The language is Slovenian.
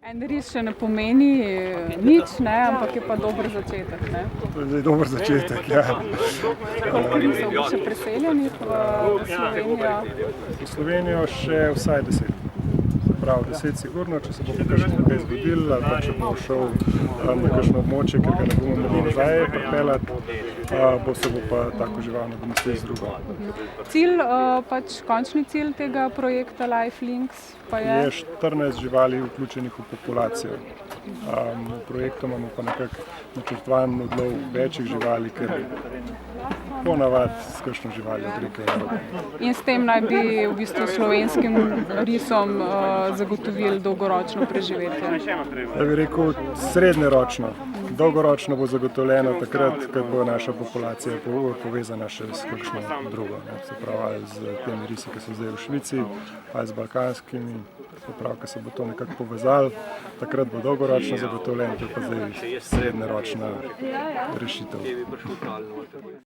En ris še ne pomeni nič, ne, ampak je pa dober začetek. Ne? To je zdaj dober začetek, ja. Koliko risov bo še preseljenih v Slovenijo? V Slovenijo še vsaj 10. Prav 10 sigurno, če se bo kakšno kaj zgodilo, ali pa če bo šel na kakšno območje, ker ga ne bomo mogli nazaj pripeljati, se bo pa tako žival nadomestil z drugo. Cilj, končni cilj tega projekta Lifelinks pa je? Je 14 živali vključenih v populacijo. V projektu imamo pa nekako načrtovan odlov večjih živali, ker ponavadi s kakšno živaljo odrekajo. In s tem naj bi v bistvu slovenskim risom zagotovili dolgoročno preživetje? Ja bi rekel srednjeročno. Dolgoročno bo zagotovljeno takrat, ko bo naša populacija povezana še s kakšno drugo. Se pravi, ali z temi risi, ki so zdaj v Švici, ali z balkanskimi. Se pravi, ko se bo to nekako povezalo, takrat bo dolgoročno zagotovljeno, to je pa zdaj srednjeročna rešitev.